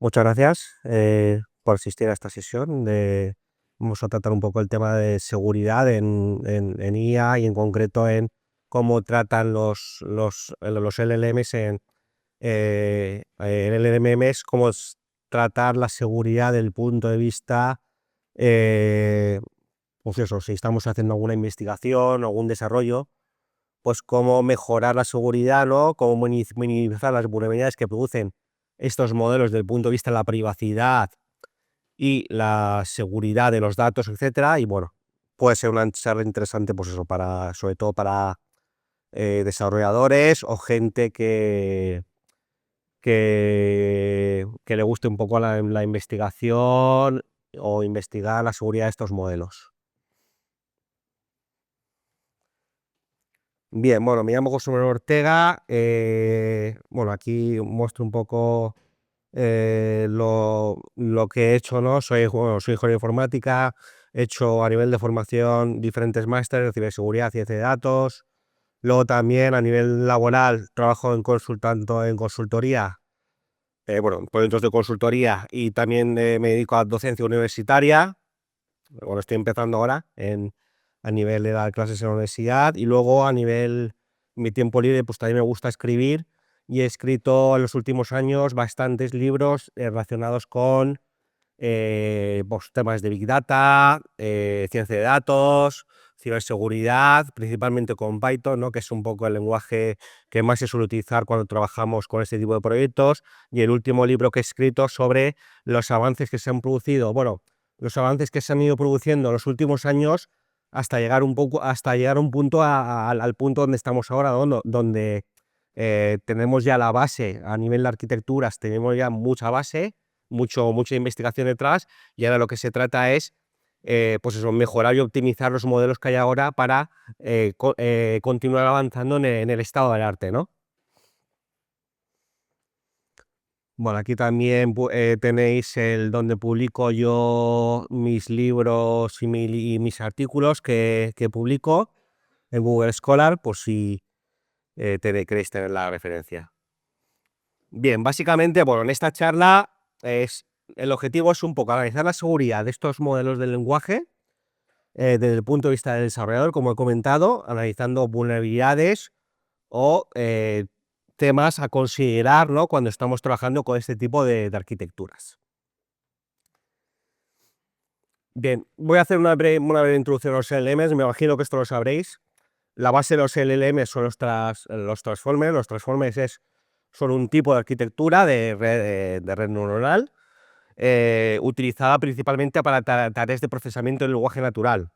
Muchas gracias por asistir a esta sesión. Vamos a tratar un poco el tema de seguridad en IA y en concreto en cómo tratan los LLMs en LLMs, cómo tratar la seguridad desde el punto de vista, eh, pues eso, si estamos haciendo alguna investigación o algún desarrollo, pues cómo mejorar la seguridad, ¿no? Cómo minimizar las vulnerabilidades que producen estos modelos desde el punto de vista de la privacidad y la seguridad de los datos, etcétera. Y bueno, puede ser una charla interesante, pues eso, sobre todo para desarrolladores o gente que le guste un poco la investigación o investigar la seguridad de estos modelos. Bien, bueno, me llamo José Manuel Ortega. Bueno, aquí muestro un poco lo que he hecho, ¿no? Soy ingeniero de informática, he hecho a nivel de formación diferentes másteres de ciberseguridad, ciencia de datos. Luego también a nivel laboral trabajo tanto en consultoría, bueno, proyectos de consultoría, y también me dedico a docencia universitaria. Bueno, estoy empezando ahora a nivel de dar clases en la universidad, y luego a nivel mi tiempo libre, pues también me gusta escribir, y he escrito en los últimos años bastantes libros relacionados con pues, temas de Big Data, ciencia de datos, ciberseguridad, principalmente con Python, ¿no? Que es un poco el lenguaje que más se suele utilizar cuando trabajamos con este tipo de proyectos. Y el último libro que he escrito sobre los avances que se han producido, bueno, los avances que se han ido produciendo en los últimos años hasta llegar a un punto al punto donde estamos ahora, ¿no? Donde tenemos ya la base a nivel de arquitecturas, tenemos ya mucha base, mucha investigación detrás, y ahora lo que se trata es pues eso, mejorar y optimizar los modelos que hay ahora para continuar avanzando en el estado del arte, ¿no? Bueno, aquí también tenéis donde publico yo mis libros y mis artículos que publico en Google Scholar, por si queréis tener la referencia. Bien, básicamente, bueno, en esta charla el objetivo es un poco analizar la seguridad de estos modelos de lenguaje desde el punto de vista del desarrollador, como he comentado, analizando vulnerabilidades o temas a considerar, ¿no? Cuando estamos trabajando con este tipo de arquitecturas. Bien, voy a hacer una breve introducción a los LLMs. Me imagino que esto lo sabréis. La base de los LLMs son los transformers. Los transformers son un tipo de arquitectura de red neuronal utilizada principalmente para tareas de procesamiento del lenguaje natural,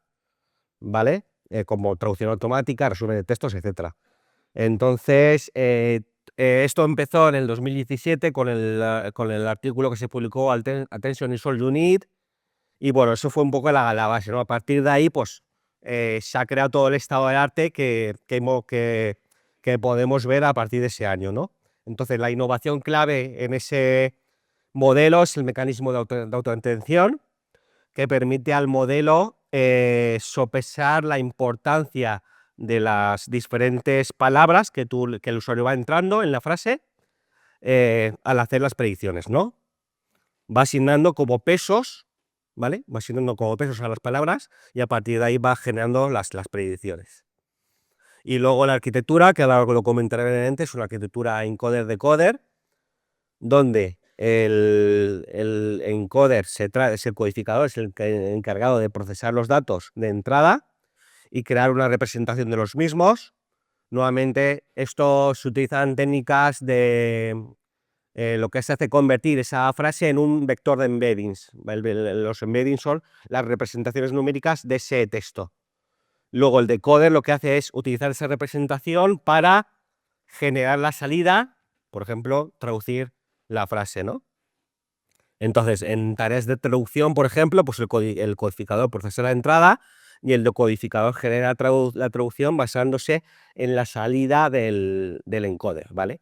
¿vale? Como traducción automática, resumen de textos, etcétera. Entonces, esto empezó en el 2017 con el artículo que se publicó, Attention is all you need, y bueno, eso fue un poco la base, ¿no? A partir de ahí, pues, se ha creado todo el estado del arte que podemos ver a partir de ese año, ¿no? Entonces, la innovación clave en ese modelo es el mecanismo de autoatención, que permite al modelo sopesar la importancia de las diferentes palabras que el usuario va entrando en la frase al hacer las predicciones, ¿no? Va asignando como pesos, ¿vale? Va asignando como pesos a las palabras, y a partir de ahí va generando las predicciones. Y luego la arquitectura, que ahora lo comentaré brevemente, es una arquitectura encoder-decoder, donde el encoder es el codificador, es el encargado de procesar los datos de entrada y crear una representación de los mismos. Nuevamente, esto se utilizan técnicas de lo que se hace convertir esa frase en un vector de embeddings. Los embeddings son las representaciones numéricas de ese texto. Luego el decoder lo que hace es utilizar esa representación para generar la salida, por ejemplo, traducir la frase, ¿no? Entonces, en tareas de traducción, por ejemplo, pues el codificador procesa la entrada y el decodificador genera la traducción basándose en la salida del encoder, ¿vale?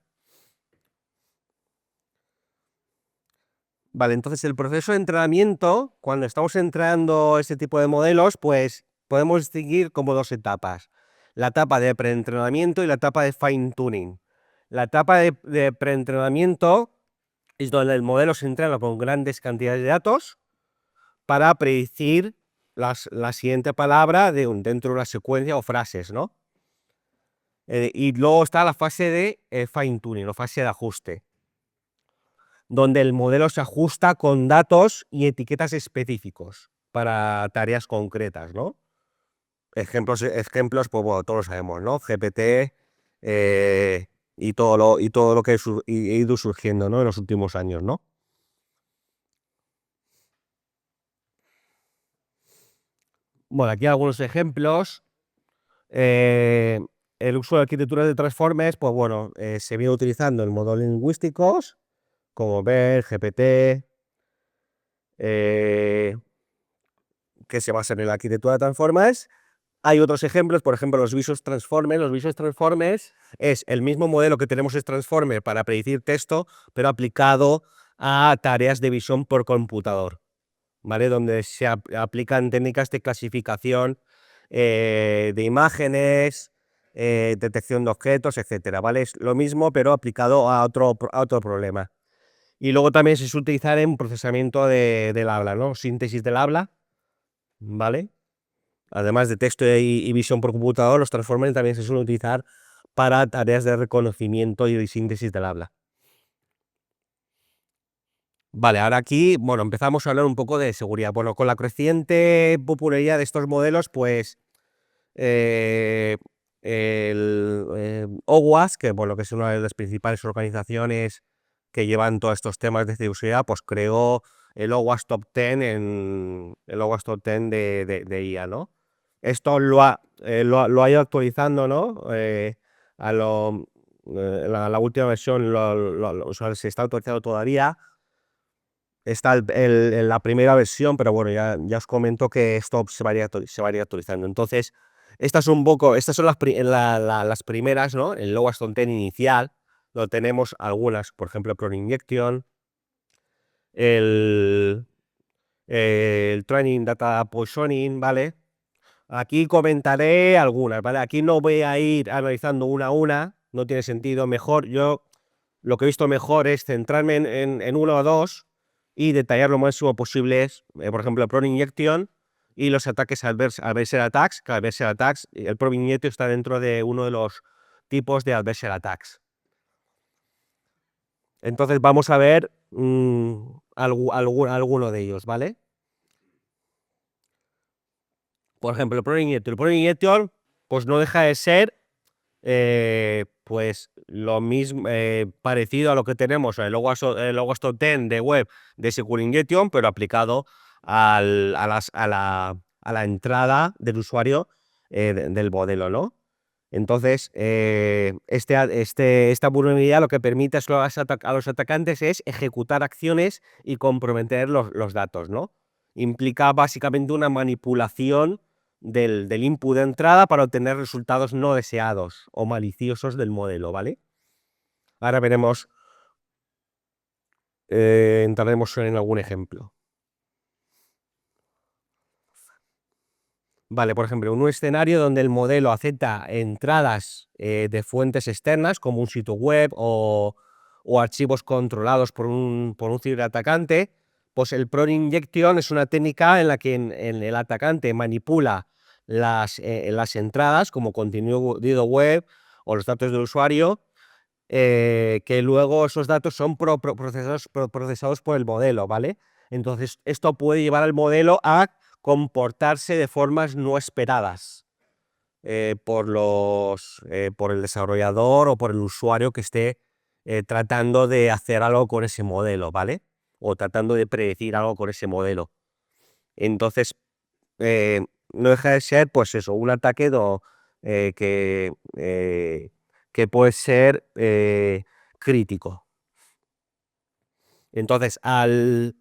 Vale, entonces el proceso de entrenamiento, cuando estamos entrenando este tipo de modelos, pues podemos distinguir como dos etapas: la etapa de preentrenamiento y la etapa de fine tuning. La etapa de preentrenamiento es donde el modelo se entrena con grandes cantidades de datos para predecir la siguiente palabra dentro de una secuencia o frases, ¿no? Y luego está la fase de fine tuning, o fase de ajuste, donde el modelo se ajusta con datos y etiquetas específicos para tareas concretas, ¿no? Ejemplos, pues bueno, todos lo sabemos, ¿no? GPT y todo lo que ha ido surgiendo, ¿no? En los últimos años, ¿no? Bueno, aquí algunos ejemplos. El uso de arquitecturas de transformes, pues bueno, se viene utilizando en modelos lingüísticos como BERT, GPT, que se basan en la arquitectura de transformes. Hay otros ejemplos, por ejemplo, los Visual Transformers. Los Visual Transformers es el mismo modelo que tenemos en Transformer para predecir texto, pero aplicado a tareas de visión por computador, ¿vale? Donde se aplican técnicas de clasificación de imágenes, detección de objetos, etcétera, ¿vale? Es lo mismo, pero aplicado a otro problema. Y luego también se suele utilizar en procesamiento del habla, ¿no? Síntesis del habla, ¿vale? Además de texto y visión por computador, los transformers también se suelen utilizar para tareas de reconocimiento y de síntesis del habla. Vale, ahora aquí, bueno, empezamos a hablar un poco de seguridad. Bueno, con la creciente popularidad de estos modelos, pues OWASP, que bueno, que es una de las principales organizaciones que llevan todos estos temas de ciberseguridad, pues creó el OWASP Top 10 el OWASP Top 10 de IA, ¿no? Esto lo ha ido actualizando, ¿no? La última versión o sea, se está actualizando todavía. Está la primera versión, pero bueno, ya os comento que esto se va a ir actualizando. Entonces, estas son las primeras, ¿no? El OWASP Top 10 inicial, lo tenemos algunas, por ejemplo, Cron Injection, el Training Data Poisoning, ¿vale? Aquí comentaré algunas, ¿vale? Aquí no voy a ir analizando una a una, no tiene sentido. Mejor, yo lo que he visto mejor es centrarme en uno o dos y detallar lo máximo posible, por ejemplo, el Prone Injection y los ataques adversarial attacks, que adversarial attacks, el Prone Injection está dentro de uno de los tipos de adversarial attacks. Entonces vamos a ver alguno de ellos, ¿vale? Por ejemplo, el Prone Injection. El Prone Injection, pues no deja de ser pues lo mismo, parecido a lo que tenemos en el OWASP Top 10 de web de Secure Injection, pero aplicado a la entrada del usuario del modelo, ¿no? Entonces, esta vulnerabilidad lo que permite a los atacantes es ejecutar acciones y comprometer los datos, ¿no? Implica básicamente una manipulación del input de entrada para obtener resultados no deseados o maliciosos del modelo, ¿vale? Ahora veremos, entraremos en algún ejemplo. Vale, por ejemplo, un escenario donde el modelo acepta entradas de fuentes externas, como un sitio web o archivos controlados por un ciberatacante, pues el Prone Injection es una técnica en la que el atacante manipula las entradas como contenido web o los datos del usuario, que luego esos datos son procesados por el modelo, ¿vale? Entonces, esto puede llevar al modelo a comportarse de formas no esperadas por el desarrollador o por el usuario que esté tratando de hacer algo con ese modelo, ¿vale? O tratando de predecir algo con ese modelo. Entonces, no deja de ser, pues eso, un ataque que puede ser crítico. Entonces, el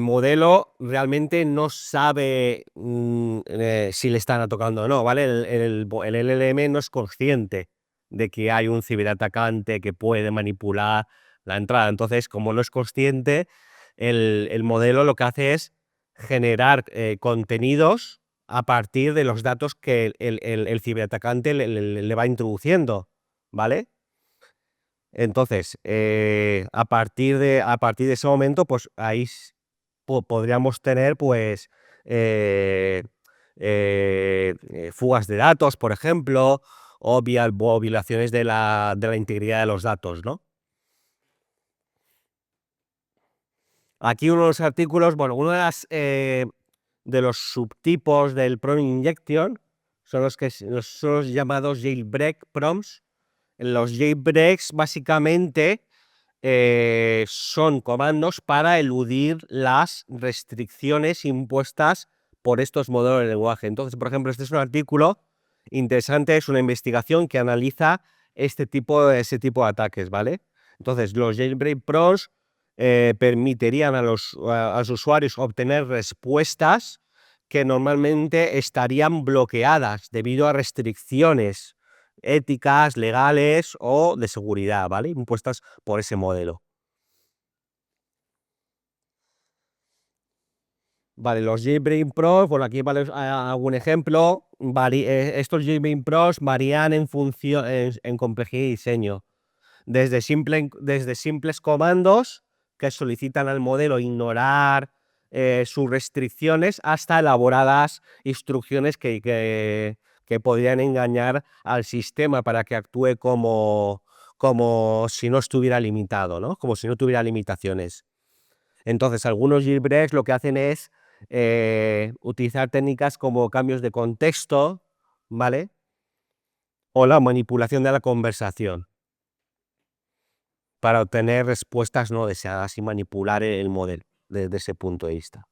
modelo realmente no sabe si le están atacando o no, ¿vale? El LLM no es consciente de que hay un ciberatacante que puede manipular la entrada. Entonces, como no es consciente, el modelo lo que hace es generar contenidos a partir de los datos que el ciberatacante le va introduciendo, ¿vale? Entonces, a partir de ese momento, pues ahí podríamos tener pues eh, fugas de datos, por ejemplo, o violaciones de la integridad de los datos, ¿no? Aquí uno de los artículos, bueno, uno de los subtipos del prompt injection son los llamados jailbreak prompts. Los jailbreaks básicamente son comandos para eludir las restricciones impuestas por estos modelos de lenguaje. Entonces, por ejemplo, este es un artículo interesante, es una investigación que analiza ese tipo de ataques, ¿vale? Entonces, los jailbreak prompts permitirían a los usuarios obtener respuestas que normalmente estarían bloqueadas debido a restricciones éticas, legales o de seguridad, ¿vale? Impuestas por ese modelo. Vale, los JBrain Pros, bueno, aquí vale algún ejemplo. Estos JBrain Pros varían en función en complejidad y diseño. Desde simples comandos que solicitan al modelo ignorar sus restricciones hasta elaboradas instrucciones que podrían engañar al sistema para que actúe como si no estuviera limitado, ¿no? Como si no tuviera limitaciones. Entonces, algunos jailbreaks lo que hacen es utilizar técnicas como cambios de contexto, ¿vale? O la manipulación de la conversación para obtener respuestas no deseadas y manipular el modelo desde ese punto de vista.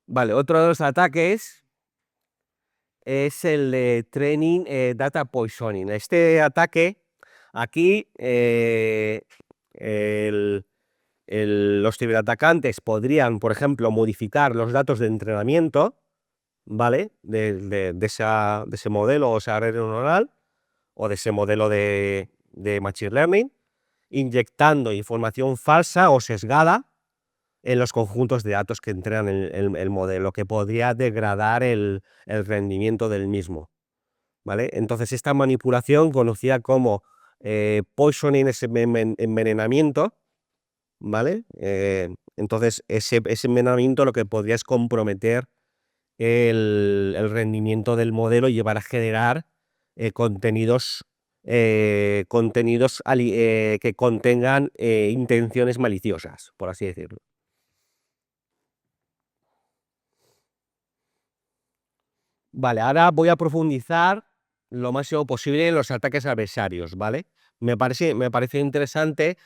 Vale, otro de los ataques es el de Training Data Poisoning. Este ataque, aquí los ciberatacantes podrían, por ejemplo, modificar los datos de entrenamiento, ¿vale? De ese modelo o esa red neuronal o de ese modelo de Machine Learning, inyectando información falsa o sesgada en los conjuntos de datos que entrenan el modelo, que podría degradar el rendimiento del mismo, ¿vale? Entonces, esta manipulación, conocida como poisoning, es envenenamiento, ¿vale? Entonces, ese envenenamiento lo que podría es comprometer el rendimiento del modelo y llevar a generar contenidos que contengan intenciones maliciosas, por así decirlo. Vale, ahora voy a profundizar lo máximo posible en los ataques adversarios, ¿vale? Me parece interesante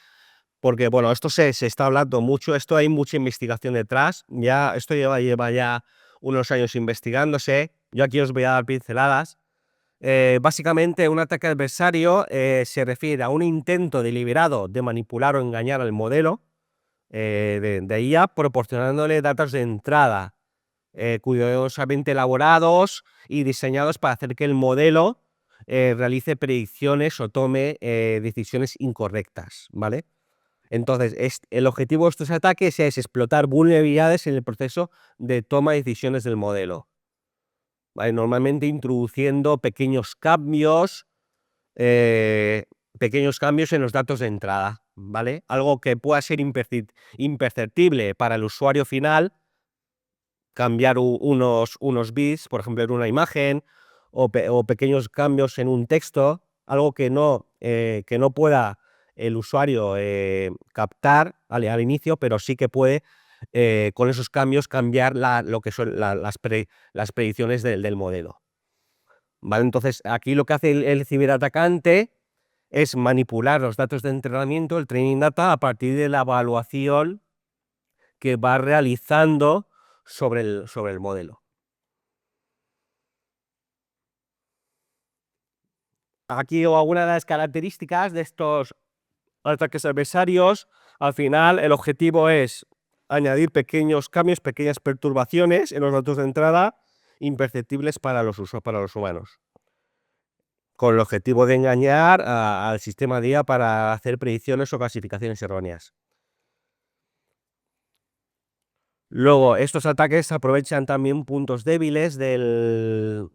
porque, bueno, esto se está hablando mucho, esto hay mucha investigación detrás, ya esto lleva ya unos años investigándose, yo aquí os voy a dar pinceladas. Básicamente, un ataque adversario se refiere a un intento deliberado de manipular o engañar al modelo de IA, proporcionándole datos de entrada cuidadosamente elaborados y diseñados para hacer que el modelo realice predicciones o tome decisiones incorrectas, ¿vale? Entonces, el objetivo de estos ataques es explotar vulnerabilidades en el proceso de toma de decisiones del modelo, ¿vale? Normalmente introduciendo pequeños cambios en los datos de entrada, ¿vale? Algo que pueda ser imperceptible para el usuario final, cambiar unos bits, por ejemplo, en una imagen, o pequeños cambios en un texto, algo que no pueda el usuario captar al inicio, pero sí que puede con esos cambios cambiar lo que son las predicciones del modelo, ¿vale? Entonces, aquí lo que hace el ciberatacante es manipular los datos de entrenamiento, el training data, a partir de la evaluación que va realizando sobre el modelo. Aquí algunas de las características de estos ataques adversarios. Al final, el objetivo es añadir pequeños cambios, pequeñas perturbaciones en los datos de entrada imperceptibles para los humanos, con el objetivo de engañar al sistema de IA para hacer predicciones o clasificaciones erróneas. Luego, estos ataques aprovechan también puntos débiles de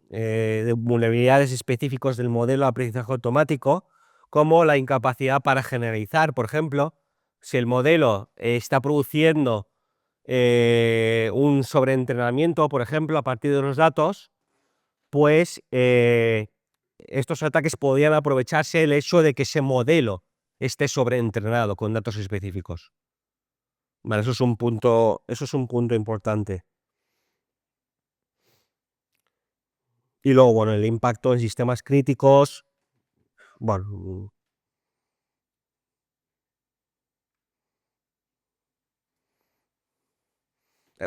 vulnerabilidades específicos del modelo de aprendizaje automático, como la incapacidad para generalizar. Por ejemplo, si el modelo está produciendo un sobreentrenamiento, por ejemplo, a partir de los datos, pues estos ataques podrían aprovecharse el hecho de que ese modelo esté sobreentrenado con datos específicos. Vale, eso es un punto importante. Y luego, bueno, el impacto en sistemas críticos, bueno,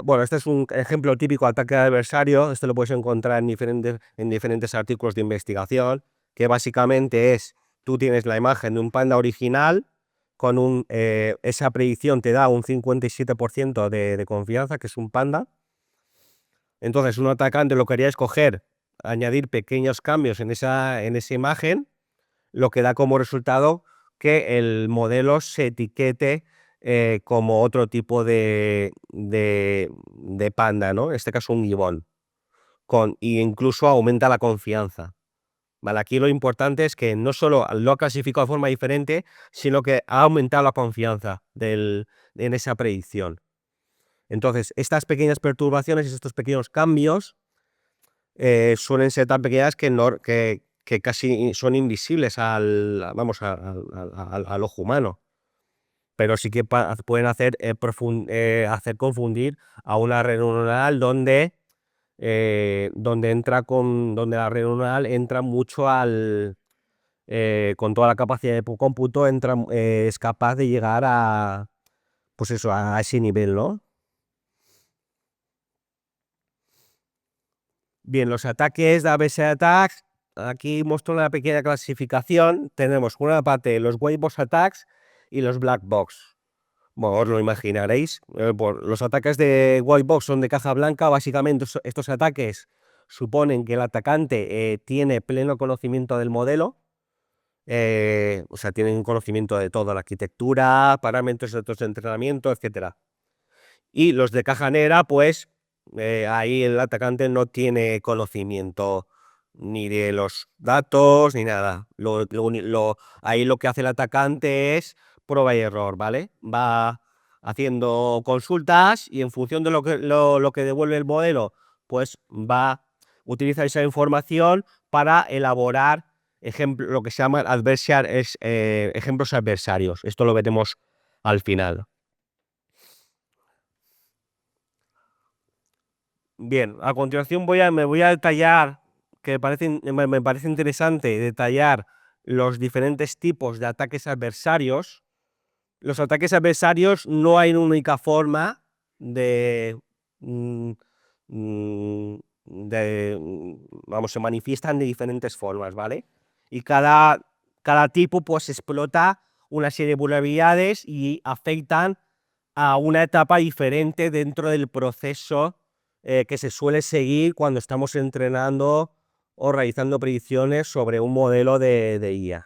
bueno, este es un ejemplo típico de ataque de adversario. Este lo puedes encontrar en diferentes artículos de investigación, que básicamente es, tú tienes la imagen de un panda original, esa predicción te da un 57% de confianza, que es un panda. Entonces, un atacante lo que haría es añadir pequeños cambios en esa imagen, lo que da como resultado que el modelo se etiquete como otro tipo de panda, ¿no? En este caso un gibón, y incluso aumenta la confianza. ¿Vale? Aquí lo importante es que no solo lo ha clasificado de forma diferente, sino que ha aumentado la confianza en esa predicción. Entonces, estas pequeñas perturbaciones y estos pequeños cambios suelen ser tan pequeñas que casi son invisibles vamos, al ojo humano, pero sí que pueden hacer confundir a una red neuronal donde la red neuronal entra mucho con toda la capacidad de cómputo, es capaz de llegar pues eso, a ese nivel, ¿no? Bien, los ataques de adversary attacks, aquí muestro una pequeña clasificación. Tenemos por una parte los white box attacks y los black box. Bueno, os lo imaginaréis. Los ataques de white box son de caja blanca. Básicamente, estos ataques suponen que el atacante tiene pleno conocimiento del modelo, o sea, tienen conocimiento de toda la arquitectura, parámetros de datos de entrenamiento, etcétera. Y los de caja negra, pues ahí el atacante no tiene conocimiento ni de los datos ni nada. Ahí lo que hace el atacante es prueba y error, ¿vale? Va haciendo consultas y en función de lo que devuelve el modelo, pues va a utilizar esa información para elaborar lo que se llama ejemplos adversarios. Esto lo veremos al final. Bien, a continuación me voy a detallar, me parece interesante detallar los diferentes tipos de ataques adversarios. Los ataques adversarios no hay una única forma de, mm, mm, vamos, se manifiestan de diferentes formas, ¿vale? Y cada tipo pues explota una serie de vulnerabilidades y afectan a una etapa diferente dentro del proceso que se suele seguir cuando estamos entrenando o realizando predicciones sobre un modelo de IA.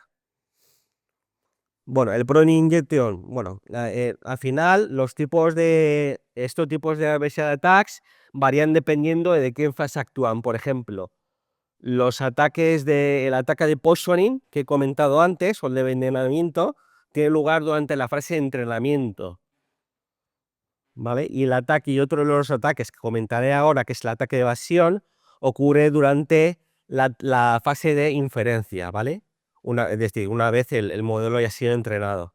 Bueno, el Prone Injection, bueno, al final estos tipos de adversary attacks varían dependiendo de qué fase actúan. Por ejemplo, el ataque de poisoning que he comentado antes, o el de envenenamiento, tiene lugar durante la fase de entrenamiento, ¿vale? Y el ataque y otro de los ataques que comentaré ahora, que es el ataque de evasión, ocurre durante la fase de inferencia, ¿vale? Es decir, una vez el modelo haya sido entrenado.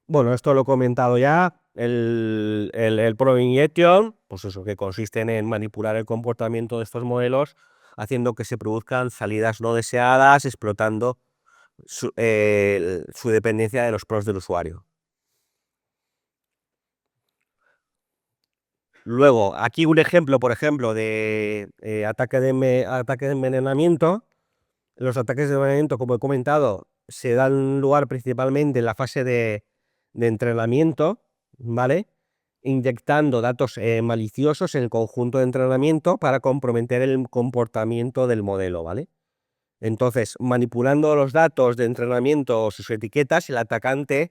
Bueno, esto lo he comentado ya. El Prone Injection, pues eso, que consiste en manipular el comportamiento de estos modelos, haciendo que se produzcan salidas no deseadas, explotando su dependencia de los prompts del usuario. Luego, aquí un ejemplo, por ejemplo, de ataque de envenenamiento. Los ataques de envenenamiento, como he comentado, se dan lugar principalmente en la fase de entrenamiento, ¿vale? Inyectando datos maliciosos en el conjunto de entrenamiento para comprometer el comportamiento del modelo, ¿vale? Entonces, manipulando los datos de entrenamiento o sus etiquetas, el atacante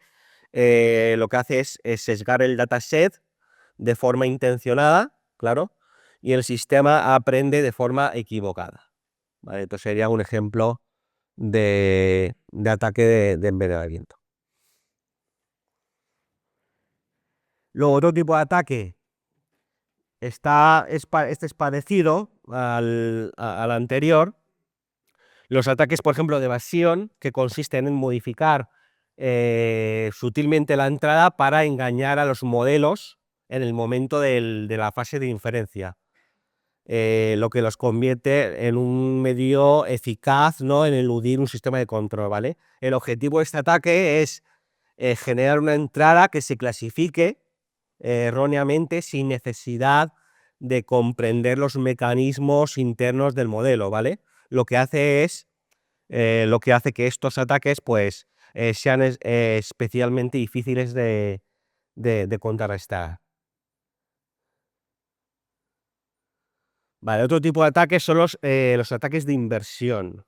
lo que hace es sesgar el dataset de forma intencionada, claro, y el sistema aprende de forma equivocada. ¿Vale? Esto sería un ejemplo de ataque de envenenamiento. Luego, otro tipo de ataque este es parecido al anterior. Los ataques, por ejemplo, de evasión, que consisten en modificar sutilmente la entrada para engañar a los modelos en el momento de la fase de inferencia. Lo que los convierte en un medio eficaz, ¿no?, en eludir un sistema de control, ¿vale? El objetivo de este ataque es generar una entrada que se clasifique erróneamente sin necesidad de comprender los mecanismos internos del modelo, ¿vale? Lo que hace que estos ataques pues sean especialmente difíciles de contrarrestar. Vale, otro tipo de ataques son los ataques de inversión.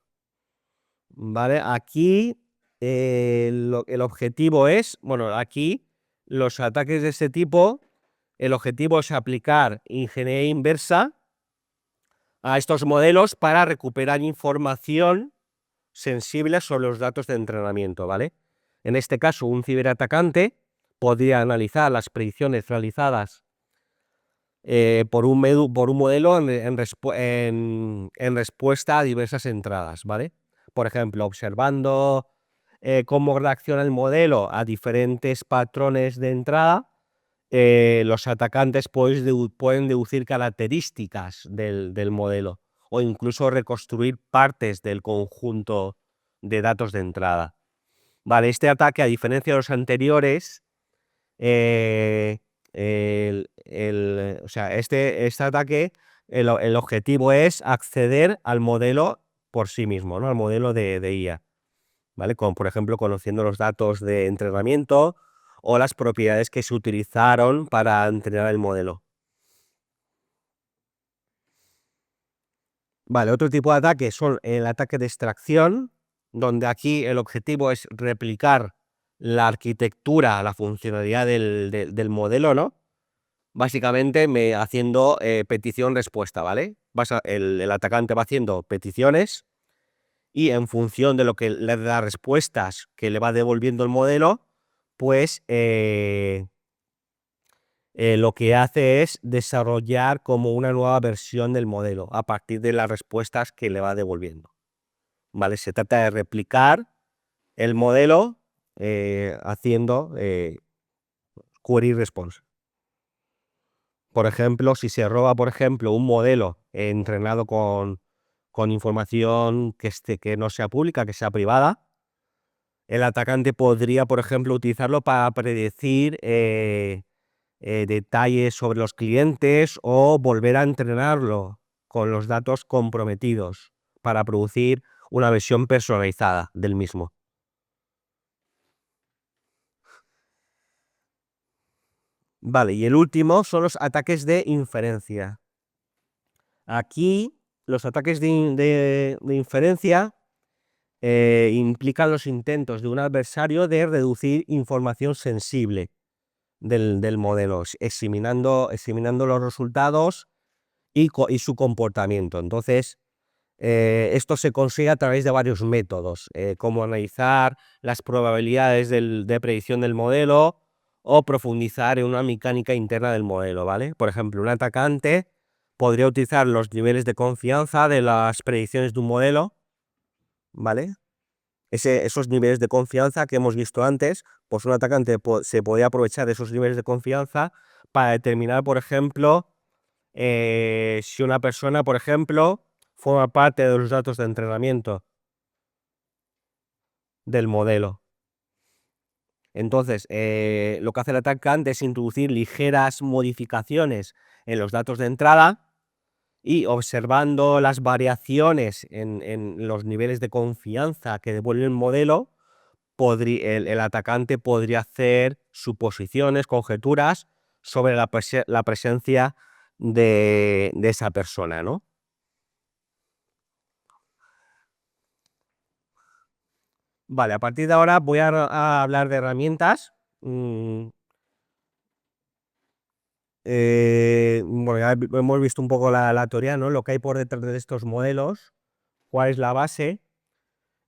Vale, aquí el objetivo es, bueno, aquí los ataques de este tipo, el objetivo es aplicar ingeniería inversa a estos modelos para recuperar información sensible sobre los datos de entrenamiento, ¿vale? En este caso, un ciberatacante podría analizar las predicciones realizadas por un modelo en respuesta a diversas entradas, ¿vale? Por ejemplo, observando cómo reacciona el modelo a diferentes patrones de entrada, los atacantes pueden deducir características del modelo o incluso reconstruir partes del conjunto de datos de entrada. Vale, este ataque, a diferencia de los anteriores, o sea, este ataque, el objetivo es acceder al modelo por sí mismo, ¿no?, al modelo de IA, ¿vale? Como por ejemplo conociendo los datos de entrenamiento o las propiedades que se utilizaron para entrenar el modelo. Vale, otro tipo de ataque son el ataque de extracción, donde aquí el objetivo es replicar la arquitectura, la funcionalidad del modelo, ¿no? Básicamente haciendo petición-respuesta, ¿vale? El atacante va haciendo peticiones y en función de lo que le da respuestas que le va devolviendo el modelo, pues lo que hace es desarrollar como una nueva versión del modelo a partir de las respuestas que le va devolviendo, ¿vale? Se trata de replicar el modelo haciendo query response. Por ejemplo, si se roba, por ejemplo, un modelo entrenado con información que no sea pública, que sea privada, el atacante podría, por ejemplo, utilizarlo para predecir detalles sobre los clientes o volver a entrenarlo con los datos comprometidos para producir una versión personalizada del mismo. Vale, y el último son los ataques de inferencia. Aquí los ataques de inferencia implican los intentos de un adversario de reducir información sensible del modelo, examinando los resultados y su comportamiento. Entonces, esto se consigue a través de varios métodos, como analizar las probabilidades de predicción del modelo o profundizar en una mecánica interna del modelo, ¿vale? Por ejemplo, un atacante podría utilizar los niveles de confianza de las predicciones de un modelo, ¿vale? Esos niveles de confianza que hemos visto antes, pues un atacante se podría aprovechar de esos niveles de confianza para determinar, por ejemplo, si una persona, por ejemplo, forma parte de los datos de entrenamiento del modelo. Entonces, lo que hace el atacante es introducir ligeras modificaciones en los datos de entrada y observando las variaciones en los niveles de confianza que devuelve el modelo, el atacante podría hacer suposiciones, conjeturas sobre la presencia de esa persona, ¿no? Vale, a partir de ahora voy a hablar de herramientas Mm, bueno, ya hemos visto un poco la teoría, ¿no? Lo que hay por detrás de estos modelos, cuál es la base.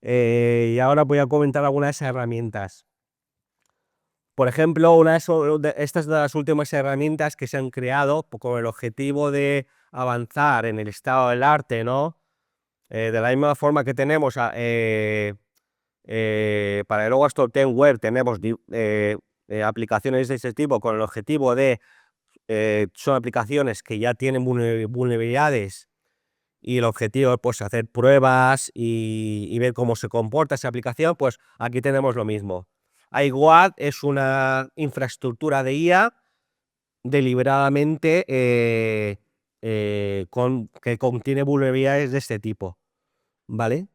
Y ahora voy a comentar algunas herramientas. Por ejemplo, estas de las últimas herramientas que se han creado con el objetivo de avanzar en el estado del arte, ¿no? De la misma forma que tenemos para el OWASP Top 10 Web, tenemos aplicaciones de ese tipo con el objetivo de, son aplicaciones que ya tienen vulnerabilidades y el objetivo es pues, hacer pruebas y ver cómo se comporta esa aplicación, pues aquí tenemos lo mismo. iWAD es una infraestructura de IA deliberadamente que contiene vulnerabilidades de este tipo, ¿vale?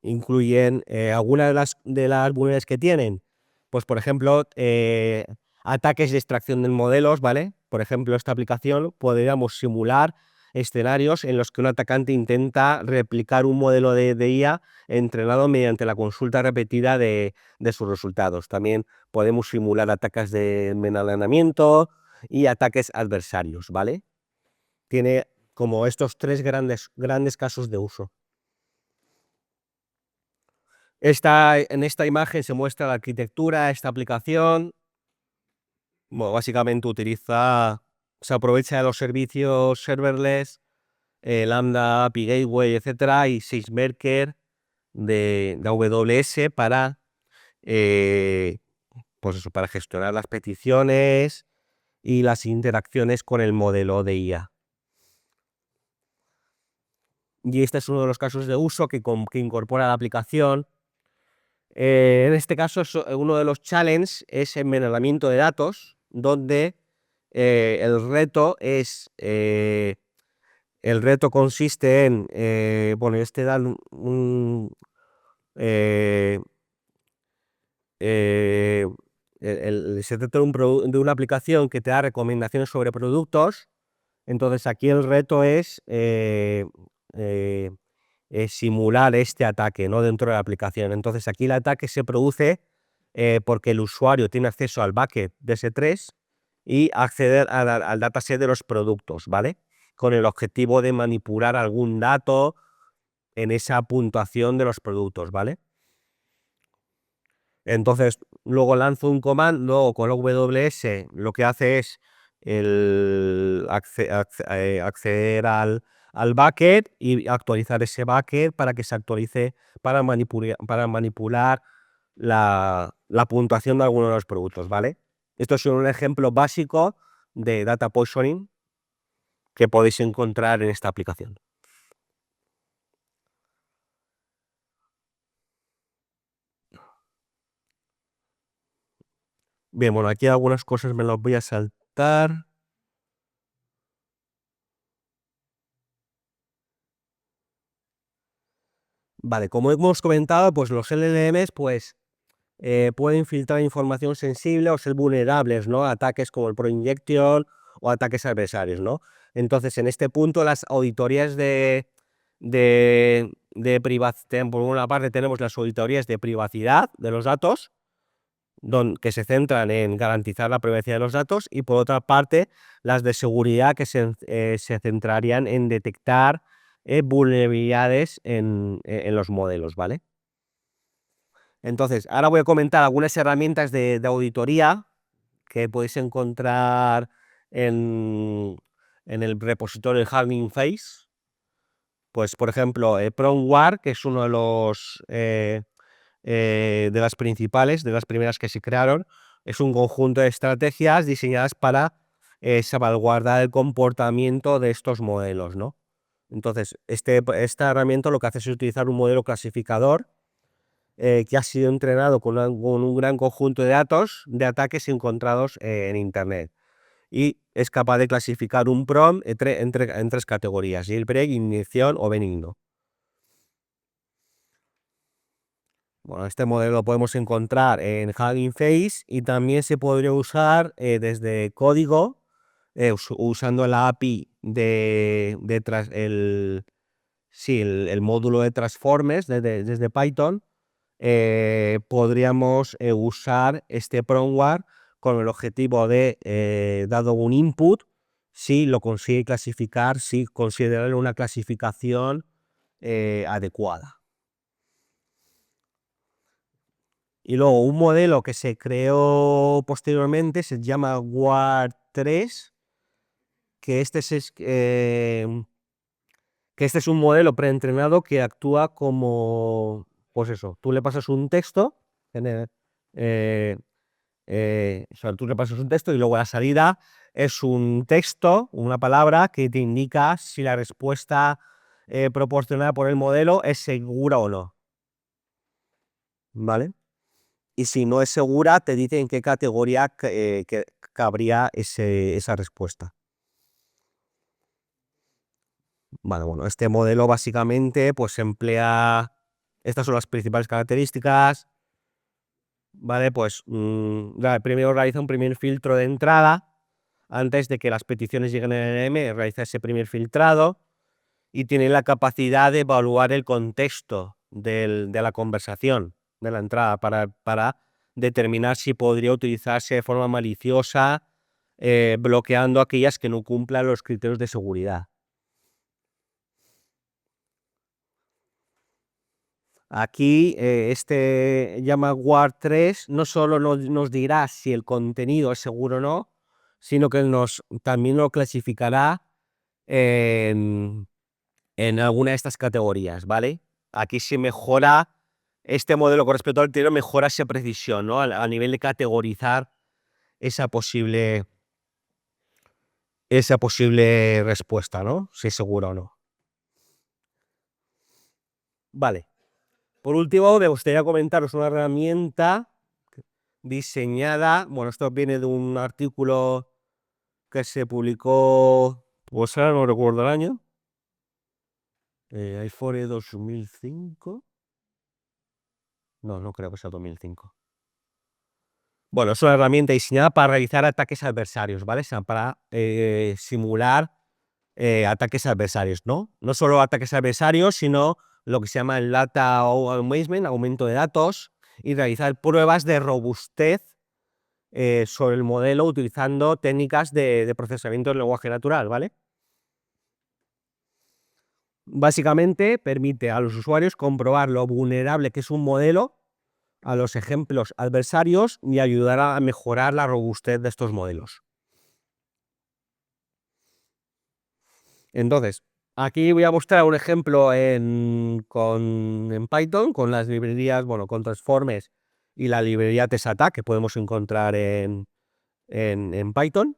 Incluyen algunas de las vulnerabilidades que tienen, pues por ejemplo, ataques de extracción de modelos, ¿vale? Por ejemplo, esta aplicación podríamos simular escenarios en los que un atacante intenta replicar un modelo de IA entrenado mediante la consulta repetida de sus resultados. También podemos simular ataques de envenenamiento y ataques adversarios, ¿vale? Tiene como estos tres grandes casos de uso. En esta imagen se muestra la arquitectura de esta aplicación. Bueno, básicamente se aprovecha de los servicios serverless, Lambda, API Gateway, etcétera, y SageMaker de AWS pues eso, para gestionar las peticiones y las interacciones con el modelo de IA. Y este es uno de los casos de uso que incorpora la aplicación. En este caso, uno de los challenges es envenenamiento de datos, donde el reto consiste en, bueno, dan eh, eh, se trata de una aplicación que te da recomendaciones sobre productos. Entonces aquí el reto es simular este ataque, ¿no? Dentro de la aplicación. Entonces aquí el ataque se produce porque el usuario tiene acceso al bucket de S3 y acceder al dataset de los productos, ¿vale? Con el objetivo de manipular algún dato en esa puntuación de los productos, ¿vale? Entonces, luego lanzo un comando con AWS, lo que hace es acceder al bucket y actualizar ese bucket para que se actualice, para manipular la puntuación de alguno de los productos, ¿vale? Esto es un ejemplo básico de data poisoning que podéis encontrar en esta aplicación. Bien, bueno, aquí algunas cosas me las voy a saltar. Vale, como hemos comentado, pues los LLMs pues, pueden filtrar información sensible o ser vulnerables, ¿no? A ataques como el Pro-Injection o ataques adversarios, ¿no? Entonces, en este punto, las auditorías de privacidad, por una parte tenemos las auditorías de privacidad de los datos, que se centran en garantizar la privacidad de los datos, y por otra parte las de seguridad que se centrarían en detectar vulnerabilidades en los modelos, ¿vale? Entonces, ahora voy a comentar algunas herramientas de auditoría que podéis encontrar en, en el repositorio de Hugging Face. Pues, por ejemplo, PromWare, que es uno de las principales, de las primeras que se crearon, es un conjunto de estrategias diseñadas para salvaguardar el comportamiento de estos modelos, ¿no? Entonces, esta herramienta lo que hace es utilizar un modelo clasificador que ha sido entrenado con un gran conjunto de datos de ataques encontrados en Internet. Y es capaz de clasificar un prompt en tres categorías: jailbreak, ignición o benigno. Bueno, este modelo lo podemos encontrar en Hugging Face y también se podría usar desde código, usando la API sí, el módulo de transformers desde Python. podríamos usar este promptware con el objetivo de, dado un input, si lo consigue clasificar, si considerarle una clasificación adecuada. Y luego un modelo que se creó posteriormente se llama WAR3, que este es un modelo preentrenado que actúa como, pues eso, tú le pasas un texto, tú le pasas un texto y luego la salida es un texto, una palabra que te indica si la respuesta proporcionada por el modelo es segura o no, ¿vale? Y si no es segura, te dice en qué categoría cabría esa respuesta. Vale, bueno, este modelo básicamente pues emplea, estas son las principales características, ¿vale? Pues primero realiza un primer filtro de entrada, antes de que las peticiones lleguen al LM, realiza ese primer filtrado y tiene la capacidad de evaluar el contexto de la conversación, de la entrada, para determinar si podría utilizarse de forma maliciosa, bloqueando aquellas que no cumplan los criterios de seguridad. Aquí este llama WAR3 no solo nos dirá si el contenido es seguro o no, sino que también lo clasificará en alguna de estas categorías, ¿vale? Aquí se mejora, este modelo con respecto al anterior mejora esa precisión, ¿no? A nivel de categorizar esa posible respuesta, ¿no? Si es segura o no. Vale. Por último, me gustaría comentaros una herramienta diseñada, bueno, esto viene de un artículo que se publicó, pues ahora no recuerdo el año, iPhone 2005, no creo que sea 2005. Bueno, es una herramienta diseñada para realizar ataques adversarios, ¿vale? O sea, para simular ataques adversarios, ¿no? No solo ataques adversarios, sino lo que se llama el data automation, aumento de datos, y realizar pruebas de robustez sobre el modelo utilizando técnicas de procesamiento del lenguaje natural, ¿vale? Básicamente permite a los usuarios comprobar lo vulnerable que es un modelo a los ejemplos adversarios y ayudar a mejorar la robustez de estos modelos. Entonces, aquí voy a mostrar un ejemplo en Python con las librerías, bueno, con Transformers y la librería TestAttack que podemos encontrar en Python.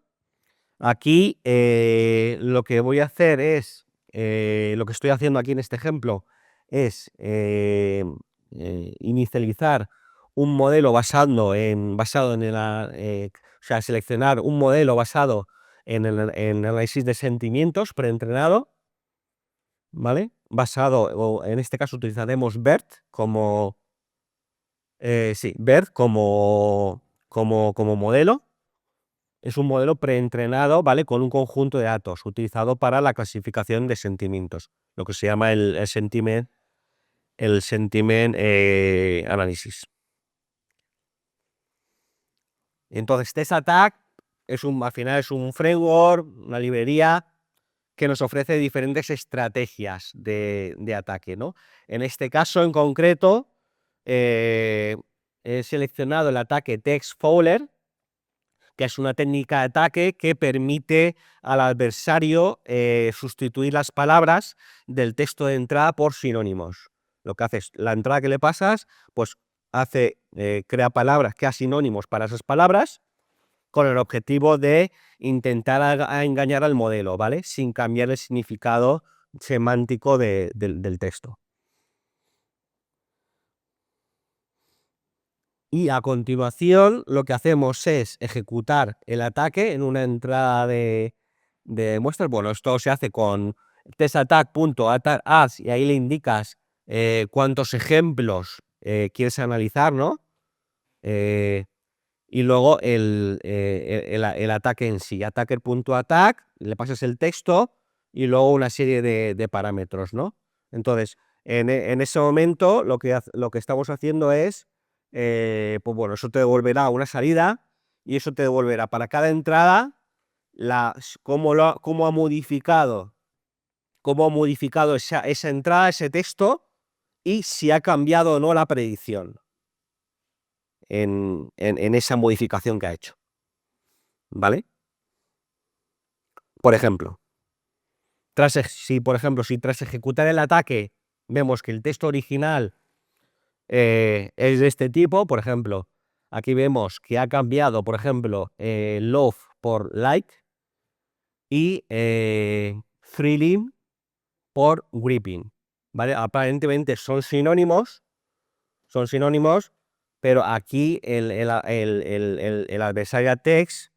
Aquí lo que voy a hacer es, lo que estoy haciendo aquí en este ejemplo es inicializar un modelo basado en seleccionar un modelo basado en el análisis de sentimientos preentrenado, ¿vale? O en este caso utilizaremos BERT BERT como modelo. Es un modelo preentrenado, ¿vale? Con un conjunto de datos utilizado para la clasificación de sentimientos, lo que se llama el sentiment analysis. Entonces, TestAttack al final es un framework, una librería que nos ofrece diferentes estrategias de ataque, ¿no? En este caso en concreto, he seleccionado el ataque Text Fowler, que es una técnica de ataque que permite al adversario sustituir las palabras del texto de entrada por sinónimos. Lo que hace es, la entrada que le pasas, pues crea palabras, crea sinónimos para esas palabras, con el objetivo de intentar engañar al modelo, ¿vale? Sin cambiar el significado semántico del texto. Y a continuación lo que hacemos es ejecutar el ataque en una entrada de muestras. Bueno, esto se hace con testattack.add y ahí le indicas cuántos ejemplos quieres analizar, ¿no? Y luego el ataque en sí, attacker.attack, le pasas el texto y luego una serie de parámetros, ¿no? Entonces, En ese momento lo que estamos haciendo es, pues bueno, eso te devolverá una salida y eso te devolverá para cada entrada cómo ha modificado esa entrada, ese texto, y si ha cambiado o no la predicción en esa modificación que ha hecho. ¿Vale? Por ejemplo, si tras ejecutar el ataque vemos que el texto original es de este tipo, por ejemplo, aquí vemos que ha cambiado, por ejemplo, love por like y thrilling por gripping, ¿vale? Aparentemente son sinónimos, pero aquí el adversarial text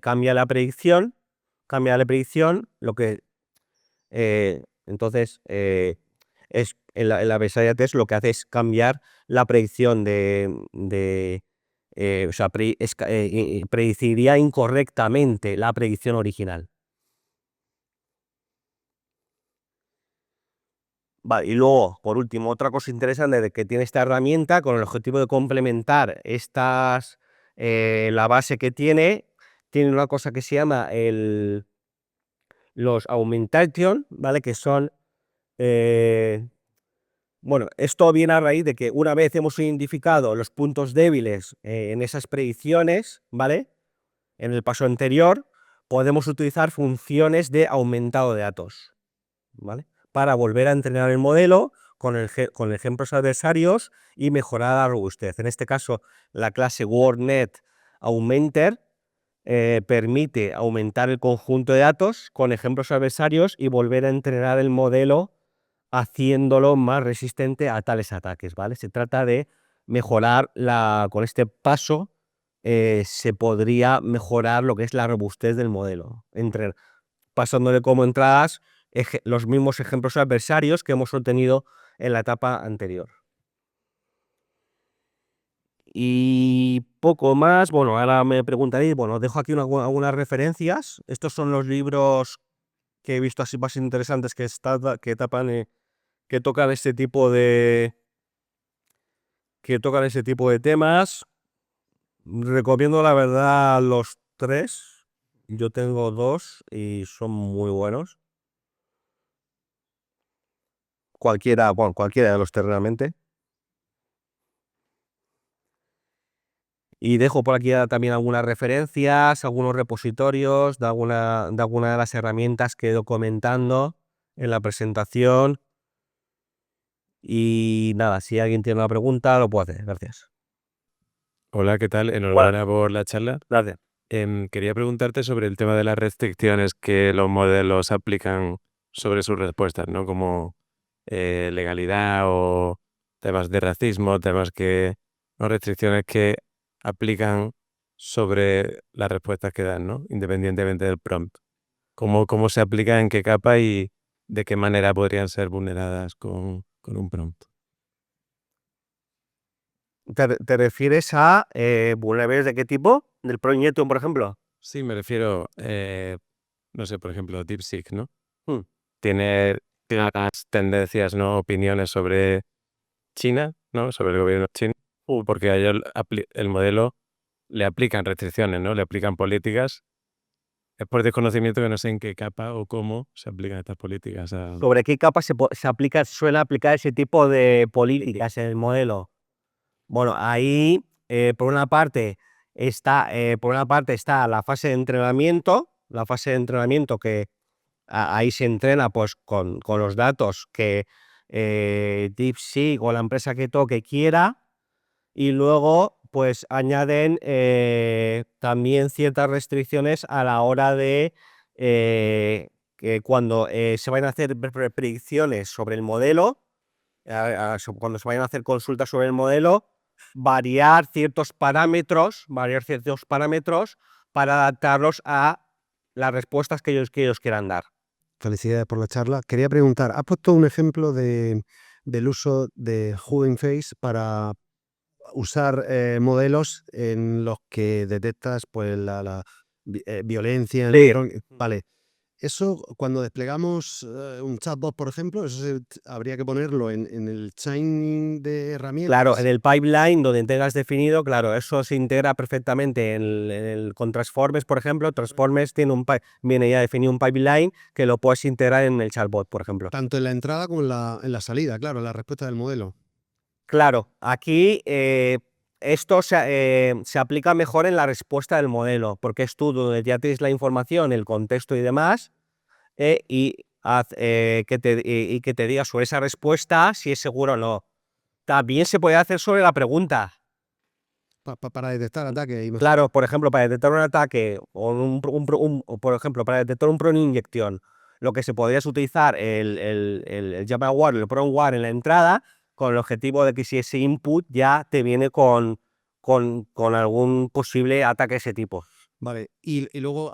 cambia la predicción, lo que entonces el adversarial text lo que hace es cambiar la predicción o sea, predeciría incorrectamente la predicción original. Vale, y luego, por último, otra cosa interesante de que tiene esta herramienta con el objetivo de complementar la base que tiene una cosa que se llama los augmentation, ¿vale? Que son, bueno, esto viene a raíz de que una vez hemos identificado los puntos débiles en esas predicciones, ¿vale? En el paso anterior, podemos utilizar funciones de aumentado de datos, ¿vale? Para volver a entrenar el modelo con ejemplos adversarios y mejorar la robustez. En este caso, la clase WordNet Augmenter permite aumentar el conjunto de datos con ejemplos adversarios y volver a entrenar el modelo haciéndolo más resistente a tales ataques, ¿vale? Se trata de mejorar con este paso se podría mejorar lo que es la robustez del modelo, pasándole como entradas los mismos ejemplos adversarios que hemos obtenido en la etapa anterior. Y poco más. Bueno, ahora me preguntaréis, bueno, dejo aquí algunas referencias. Estos son los libros que he visto así más interesantes que tocan este tipo de temas. Recomiendo la verdad los 3. Yo tengo 2 y son muy buenos. Cualquiera de los 3 realmente. Y dejo por aquí también algunas referencias, algunos repositorios de alguna de las herramientas que he ido comentando en la presentación. Y nada, si alguien tiene una pregunta, lo puedo hacer. Gracias. Hola, ¿qué tal? Enhorabuena por la charla. Gracias. Quería preguntarte sobre el tema de las restricciones que los modelos aplican sobre sus respuestas, ¿no? Como legalidad o temas de racismo, no, restricciones que aplican sobre las respuestas que dan, ¿no? Independientemente del prompt. ¿Cómo se aplica, en qué capa y de qué manera podrían ser vulneradas con un prompt? ¿Te refieres a vulnerabilidades de qué tipo? ¿Del proyecto, por ejemplo? Sí, me refiero, no sé, por ejemplo, DeepSeek, ¿no? Hmm. Tiene claras tendencias, ¿no? Opiniones sobre China, ¿no? Sobre el gobierno chino, porque a ellos el modelo le aplican restricciones, ¿no? Le aplican políticas. Es por desconocimiento que no sé en qué capa o cómo se aplican estas políticas. ¿Sobre qué capa suele aplicar ese tipo de políticas en el modelo? Bueno, ahí por una parte está la fase de entrenamiento, que ahí se entrena pues con los datos que DeepSeek o la empresa que toque quiera, y luego pues añaden también ciertas restricciones a la hora de que cuando se van a hacer predicciones sobre el modelo, cuando se vayan a hacer consultas sobre el modelo, variar ciertos parámetros para adaptarlos a las respuestas que ellos quieran dar. Felicidades por la charla. Quería preguntar, has puesto un ejemplo del uso de Hugging Face para usar modelos en los que detectas pues la violencia. Sí. Vale. Eso, cuando desplegamos un chatbot, por ejemplo, habría que ponerlo en el chain de herramientas. Claro, en el pipeline donde tengas definido, claro, eso se integra perfectamente con Transformers, por ejemplo. Transformers viene ya definido un pipeline que lo puedes integrar en el chatbot, por ejemplo. Tanto en la entrada como en la salida, claro, en la respuesta del modelo. Claro, aquí esto se aplica mejor en la respuesta del modelo, porque es tú donde ya tienes la información, el contexto y demás, y que te diga sobre esa respuesta si es seguro o no. También se puede hacer sobre la pregunta. Para detectar ataques. Claro, por ejemplo, para detectar un ataque o por ejemplo, para detectar un prone injection, lo que se podría es utilizar el Jamaware, el PronWare en la entrada, con el objetivo de que si ese input ya te viene con algún posible ataque de ese tipo. Vale, y luego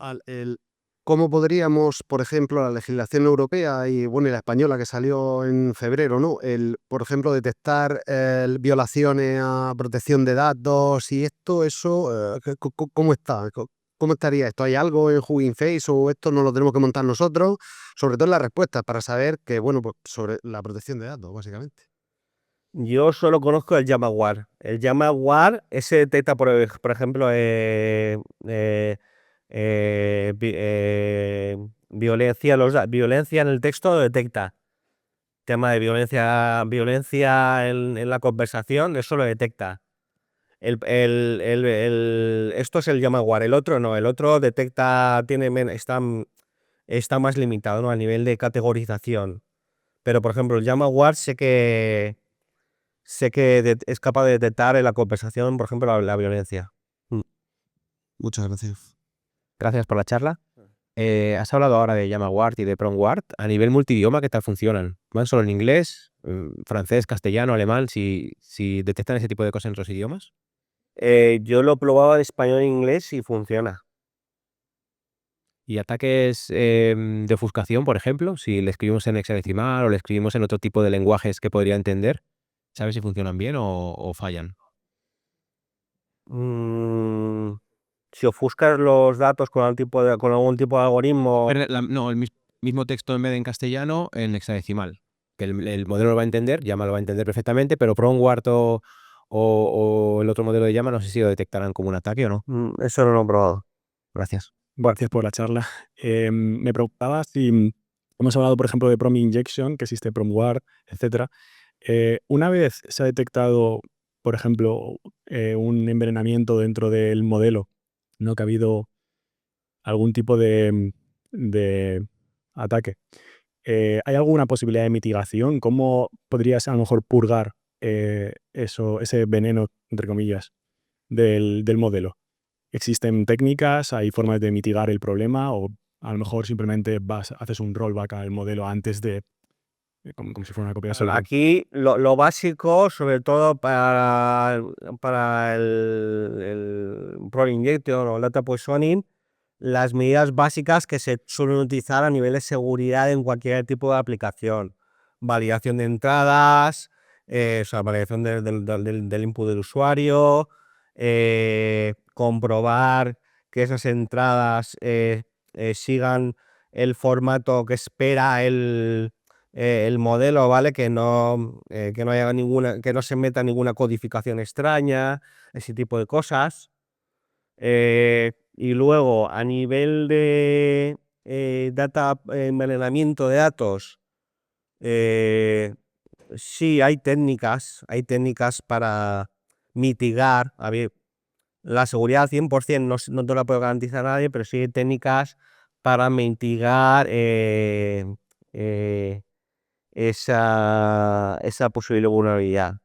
¿cómo podríamos, por ejemplo, la legislación europea y bueno, y la española que salió en febrero, ¿no? Por ejemplo, detectar violaciones a protección de datos y eso, ¿cómo está? ¿Cómo estaría esto? ¿Hay algo en Hugging Face o esto no lo tenemos que montar nosotros? Sobre todo en las respuestas, para saber que, bueno, pues sobre la protección de datos, básicamente. Yo solo conozco el Jamaware. El Jamaware, ese detecta, por ejemplo, violencia en el texto, lo detecta. Tema de violencia en la conversación, eso lo detecta. Esto es el Jamaware, el otro no, el otro detecta, está más limitado, ¿no? A nivel de categorización. Pero, por ejemplo, el Jamaware sé que es capaz de detectar en la conversación, por ejemplo, la violencia. Muchas gracias. Gracias por la charla. Has hablado ahora de Jamaware y de PronWare. A nivel multidioma, ¿qué tal funcionan? ¿Van solo en inglés, francés, castellano, alemán? Si detectan ese tipo de cosas en otros idiomas. Yo lo he probado en español e inglés y funciona. Y ataques de ofuscación, por ejemplo, si le escribimos en hexadecimal o le escribimos en otro tipo de lenguajes que podría entender, ¿sabes si funcionan bien o fallan? Si ofuscas los datos con algún tipo de algoritmo. No, el mismo texto en vez de en castellano, en hexadecimal. Que el modelo lo va a entender, Llama lo va a entender perfectamente, pero PronWare o el otro modelo de Llama no sé si lo detectarán como un ataque o no. Eso no lo he probado. Gracias. Gracias por la charla. Me preocupaba si hemos hablado, por ejemplo, de Prom Injection, que existe PromWare, etcétera. Una vez se ha detectado, por ejemplo, un envenenamiento dentro del modelo, ¿no? Que ha habido algún tipo de ataque. ¿Hay alguna posibilidad de mitigación? ¿Cómo podrías a lo mejor purgar ese veneno, entre comillas, del modelo? ¿Existen técnicas? ¿Hay formas de mitigar el problema? ¿O a lo mejor simplemente haces un rollback al modelo antes de, como si fuera una copia de seguridad? Aquí lo básico, sobre todo para el Pro Injection o Data Poisoning, las medidas básicas que se suelen utilizar a nivel de seguridad en cualquier tipo de aplicación. Validación de entradas, o sea, validación del input del usuario, comprobar que esas entradas sigan el formato que espera el modelo, ¿vale? Que no haya que no se meta ninguna codificación extraña, ese tipo de cosas. Y luego, a nivel de envenenamiento de datos, sí hay técnicas para mitigar. A ver, la seguridad al 100% no te la puedo garantizar a nadie, pero sí hay técnicas para mitigar esa posible vulnerabilidad.